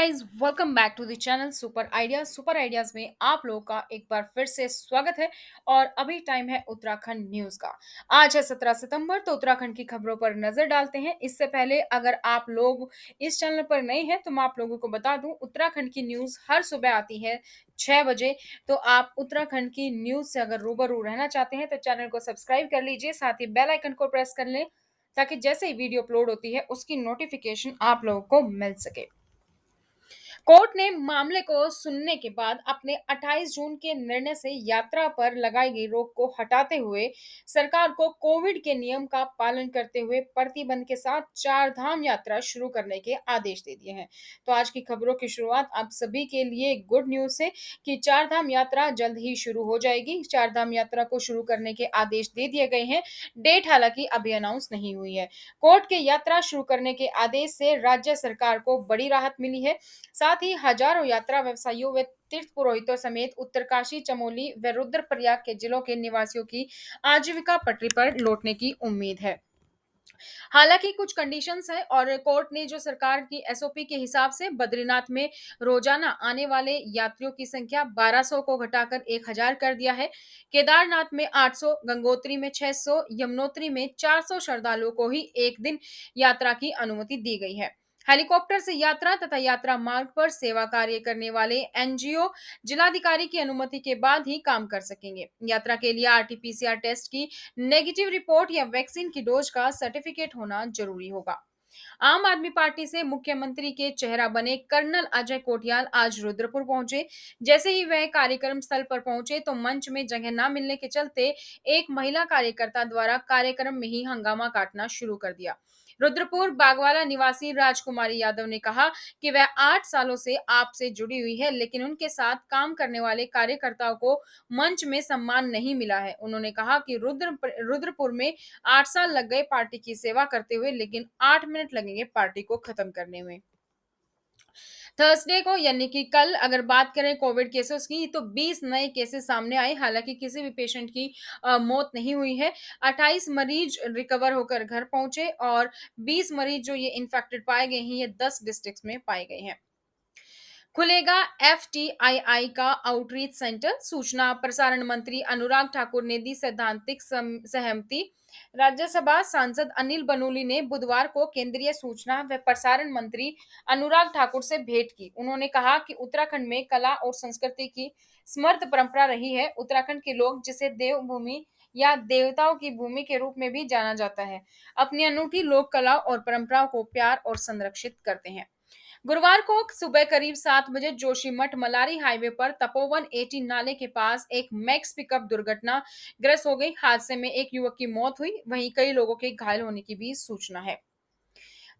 Guys, welcome back to the channel super ideas में आप लोगों का एक बार फिर से स्वागत है। और अभी टाइम है उत्तराखंड न्यूज का। आज है 17 सितंबर, तो उत्तराखंड की खबरों पर नजर डालते हैं। इससे पहले अगर आप लोग इस चैनल पर नए हैं तो मैं आप लोगों को बता दूं, उत्तराखंड की न्यूज हर सुबह आती है 6 बजे। तो आप उत्तराखंड की न्यूज से अगर रूबरू रहना चाहते हैं तो चैनल को सब्सक्राइब कर लीजिए, साथ ही बेल आइकन को प्रेस कर लें ताकि जैसे ही वीडियो अपलोड होती है उसकी नोटिफिकेशन आप लोगों को मिल सके। कोर्ट ने मामले को सुनने के बाद अपने 28 जून के निर्णय से यात्रा पर लगाई गई रोक को हटाते हुए सरकार को कोविड के नियम का पालन करते हुए प्रतिबंध के साथ चार धाम यात्रा शुरू करने के आदेश दे दिए हैं। तो आज की खबरों की शुरुआत आप सभी के लिए गुड न्यूज से कि चार धाम यात्रा जल्द ही शुरू हो जाएगी। चार धाम यात्रा को शुरू करने के आदेश दे दिए गए हैं। डेट हालांकि अभी अनाउंस नहीं हुई है। कोर्ट के यात्रा शुरू करने के आदेश से राज्य सरकार को बड़ी राहत मिली है। साथ ही हजारों यात्रा व्यवसायियों व तीर्थ पुरोहितों समेत उत्तरकाशी, चमोली व रुद्रप्रयाग के जिलों के निवासियों की आजीविका पटरी पर लौटने की उम्मीद है। हालांकि कुछ कंडीशंस है और कोर्ट ने जो सरकार की एसओपी के हिसाब से बद्रीनाथ में रोजाना आने वाले यात्रियों की संख्या 1200 को घटाकर 1000 कर दिया है। केदारनाथ में 800, गंगोत्री में 600, यमुनोत्री में 400 श्रद्धालुओं को ही एक दिन यात्रा की अनुमति दी गई है। हेलीकॉप्टर से यात्रा तथा यात्रा मार्ग पर सेवा कार्य करने वाले एनजीओ जिलाधिकारी की अनुमति के बाद ही काम कर सकेंगे। यात्रा के लिए आरटीपीसीआर टेस्ट की नेगेटिव रिपोर्ट या वैक्सीन की डोज का सर्टिफिकेट होना जरूरी होगा। आम आदमी पार्टी से मुख्यमंत्री के चेहरा बने कर्नल अजय कोटियाल आज रुद्रपुर पहुंचे। जैसे ही वह कार्यक्रम स्थल पर पहुंचे तो मंच में जगह न मिलने के चलते एक महिला कार्यकर्ता द्वारा कार्यक्रम में ही हंगामा काटना शुरू कर दिया। रुद्रपुर बागवाला निवासी राजकुमारी यादव ने कहा कि वह 8 सालों से आपसे जुड़ी हुई है, लेकिन उनके साथ काम करने वाले कार्यकर्ताओं को मंच में सम्मान नहीं मिला है। उन्होंने कहा कि रुद्रपुर में 8 साल लग गए पार्टी की सेवा करते हुए, लेकिन 8 मिनट लगेंगे पार्टी को खत्म करने में। थर्सडे को यानी कि कल अगर बात करें कोविड केसेस की, तो 20 नए केसेस सामने आए। हालांकि किसी भी पेशेंट की मौत नहीं हुई है। 28 मरीज रिकवर होकर घर पहुंचे और 20 मरीज जो ये इन्फेक्टेड पाए गए हैं, ये 10 डिस्ट्रिक्ट्स में पाए गए हैं। खुलेगा एफटीआईआई का आउटरीच सेंटर, सूचना प्रसारण मंत्री अनुराग ठाकुर ने दी सैद्धांतिक सहमति। राज्यसभा सांसद अनिल बनूली ने बुधवार को केंद्रीय सूचना व प्रसारण मंत्री अनुराग ठाकुर से भेंट की। उन्होंने कहा कि उत्तराखंड में कला और संस्कृति की समृद्ध परंपरा रही है। उत्तराखंड के लोग, जिसे देवभूमि या देवताओं की भूमि के रूप में भी जाना जाता है, अपनी अनूठी लोक कला और परंपराओं को प्यार और संरक्षित करते हैं। गुरुवार को सुबह करीब 7 बजे जोशीमठ मलारी हाईवे पर तपोवन 18 नाले के पास एक मैक्स पिकअप दुर्घटना ग्रस्त हो गई। हादसे में एक युवक की मौत हुई, वहीं कई लोगों के घायल होने की भी सूचना है।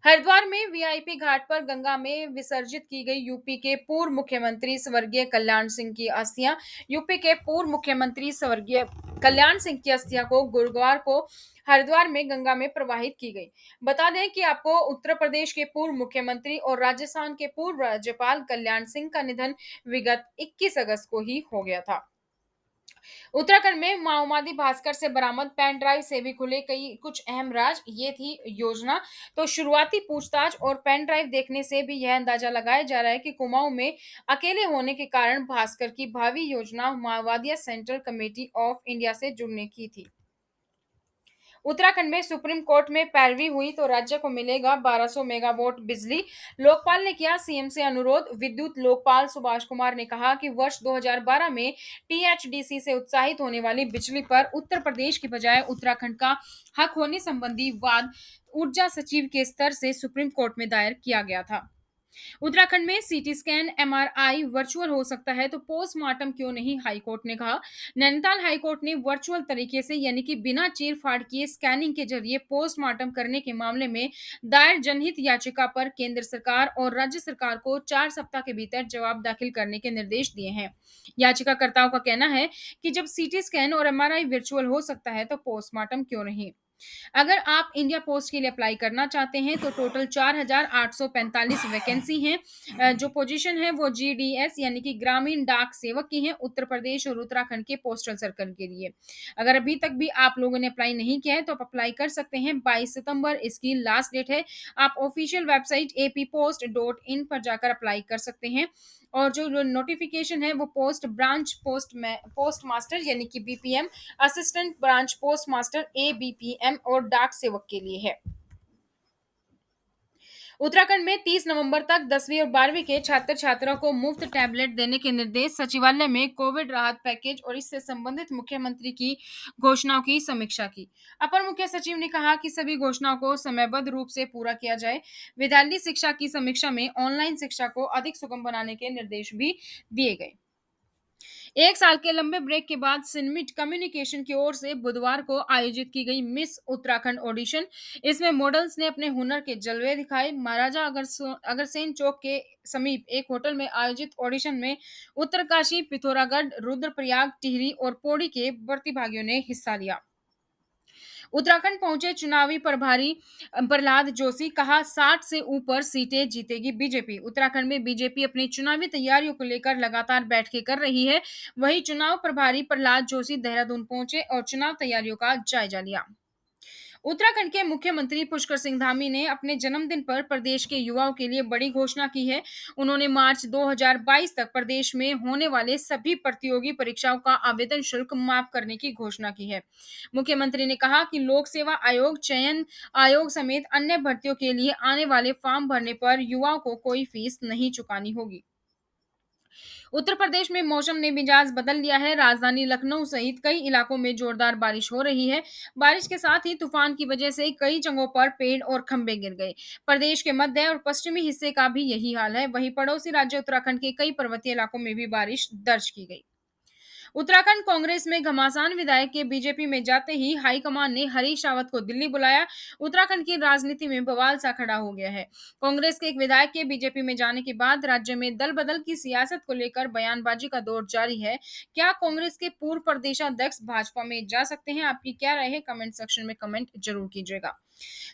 हरिद्वार में वीआईपी घाट पर गंगा में विसर्जित की गई यूपी के पूर्व मुख्यमंत्री स्वर्गीय कल्याण सिंह की अस्थियां। यूपी के पूर्व मुख्यमंत्री स्वर्गीय कल्याण सिंह की अस्थियां को गुरुवार को हरिद्वार में गंगा में प्रवाहित की गई। बता दें कि आपको उत्तर प्रदेश के पूर्व मुख्यमंत्री और राजस्थान के पूर्व राज्यपाल कल्याण सिंह का निधन विगत 21 अगस्त को ही हो गया था। उत्तराखंड में माओवादी भास्कर से बरामद पेन ड्राइव से भी खुले कई कुछ अहम राज, ये थी योजना। तो शुरुआती पूछताछ और पेन ड्राइव देखने से भी यह अंदाजा लगाया जा रहा है कि कुमाऊं में अकेले होने के कारण भास्कर की भावी योजना माओवादी सेंट्रल कमेटी ऑफ इंडिया से जुड़ने की थी। उत्तराखंड में सुप्रीम कोर्ट में पैरवी हुई तो राज्य को मिलेगा 1200 मेगावाट बिजली। लोकपाल ने किया सीएम से अनुरोध। विद्युत लोकपाल सुभाष कुमार ने कहा कि वर्ष 2012 में टीएचडीसी से उत्साहित होने वाली बिजली पर उत्तर प्रदेश की बजाय उत्तराखंड का हक होने संबंधी वाद ऊर्जा सचिव के स्तर से सुप्रीम कोर्ट में दायर किया गया था। उत्तराखंड में सीटी स्कैन एमआरआई वर्चुअल हो सकता है तो पोस्टमार्टम क्यों नहीं, हाईकोर्ट ने कहा। नैनीताल हाईकोर्ट ने वर्चुअल तरीके से यानी कि बिना चीर फाड़ किए स्कैनिंग के जरिए पोस्टमार्टम करने के मामले में दायर जनहित याचिका पर केंद्र सरकार और राज्य सरकार को 4 सप्ताह के भीतर जवाब दाखिल करने के निर्देश दिए हैं। याचिकाकर्ताओं का कहना है कि जब सीटी स्कैन और एमआरआई वर्चुअल हो सकता है तो पोस्टमार्टम क्यों नहीं। अगर आप इंडिया पोस्ट के लिए अप्लाई करना चाहते हैं तो टोटल 4,845 वैकेंसी हैं। जो पोजीशन है वो जीडीएस यानी कि ग्रामीण डाक सेवक की है, उत्तर प्रदेश और उत्तराखंड के पोस्टल सर्कल के लिए। अगर अभी तक भी आप लोगों ने अप्लाई नहीं किया है तो आप अप्लाई कर सकते हैं। 22 सितंबर इसकी लास्ट डेट है। आप ऑफिशियल वेबसाइट appost.in पर जाकर अप्लाई कर सकते हैं। और जो नोटिफिकेशन है वो पोस्ट मास्टर यानी कि BPM, assistant branch post master ABPM और डाक सेवक के लिए है। उत्तराखंड में 30 नवंबर तक 10वीं और 12वीं के छात्र छात्राओं को मुफ्त टैबलेट देने के निर्देश। सचिवालय में कोविड राहत पैकेज और इससे संबंधित मुख्यमंत्री की घोषणाओं की समीक्षा की। अपर मुख्य सचिव ने कहा कि सभी घोषणाओं को समयबद्ध रूप से पूरा किया जाए। विद्यालय शिक्षा की समीक्षा में ऑनलाइन शिक्षा को अधिक सुगम बनाने के निर्देश भी दिए गए। एक साल के लंबे ब्रेक के बाद सिनमिट कम्युनिकेशन की ओर से बुधवार को आयोजित की गई मिस उत्तराखंड ऑडिशन। इसमें मॉडल्स ने अपने हुनर के जलवे दिखाए। महाराजा अग्रसेन चौक के समीप एक होटल में आयोजित ऑडिशन में उत्तरकाशी, पिथौरागढ़, रुद्रप्रयाग, टिहरी और पौड़ी के प्रतिभागियों ने हिस्सा लिया। उत्तराखंड पहुंचे चुनावी प्रभारी प्रहलाद जोशी, कहा 60 से ऊपर सीटें जीतेगी बीजेपी। उत्तराखंड में बीजेपी अपनी चुनावी तैयारियों को लेकर लगातार बैठकें कर रही है। वहीं चुनाव प्रभारी प्रहलाद जोशी देहरादून पहुंचे और चुनाव तैयारियों का जायजा लिया। उत्तराखंड के मुख्यमंत्री पुष्कर सिंह धामी ने अपने जन्मदिन पर प्रदेश के युवाओं के लिए बड़ी घोषणा की है। उन्होंने मार्च 2022 तक प्रदेश में होने वाले सभी प्रतियोगी परीक्षाओं का आवेदन शुल्क माफ करने की घोषणा की है। मुख्यमंत्री ने कहा कि लोक सेवा आयोग, चयन आयोग समेत अन्य भर्तियों के लिए आने वाले फॉर्म भरने पर युवाओं को कोई फीस नहीं चुकानी होगी। उत्तर प्रदेश में मौसम ने मिजाज बदल लिया है। राजधानी लखनऊ सहित कई इलाकों में जोरदार बारिश हो रही है। बारिश के साथ ही तूफान की वजह से कई जगहों पर पेड़ और खंभे गिर गए। प्रदेश के मध्य और पश्चिमी हिस्से का भी यही हाल है। वहीं पड़ोसी राज्य उत्तराखंड के कई पर्वतीय इलाकों में भी बारिश दर्ज की गई। उत्तराखंड कांग्रेस में घमासान, विधायक के बीजेपी में जाते ही हाईकमान ने हरीश रावत को दिल्ली बुलाया। उत्तराखंड की राजनीति में बवाल सा खड़ा हो गया है। कांग्रेस के एक विधायक के बीजेपी में जाने के बाद राज्य में दल बदल की सियासत को लेकर बयानबाजी का दौर जारी है। क्या कांग्रेस के पूर्व प्रदेशाध्यक्ष भाजपा में जा सकते हैं? आपकी क्या राय है? कमेंट सेक्शन में कमेंट जरूर कीजिएगा।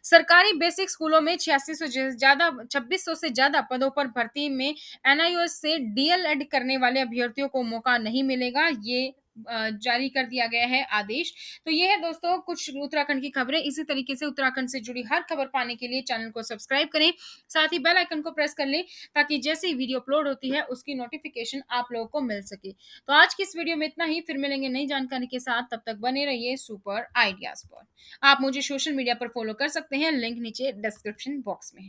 सरकारी बेसिक स्कूलों में 2600 से ज्यादा पदों पर भर्ती में एनआईओएस से डीएलएड करने वाले अभ्यर्थियों को मौका नहीं मिलेगा। ये जारी कर दिया गया है आदेश। तो ये है दोस्तों कुछ उत्तराखंड की खबरें। इसी तरीके से उत्तराखंड से जुड़ी हर खबर पाने के लिए चैनल को सब्सक्राइब करें, साथ ही बेल आइकन को प्रेस कर लें ताकि जैसे ही वीडियो अपलोड होती है उसकी नोटिफिकेशन आप लोगों को मिल सके। तो आज की इस वीडियो में इतना ही, फिर मिलेंगे नई जानकारी के साथ। तब तक बने रहिए सुपर आइडियाज पर। आप मुझे सोशल मीडिया पर फॉलो कर सकते हैं, लिंक नीचे डिस्क्रिप्शन बॉक्स में है।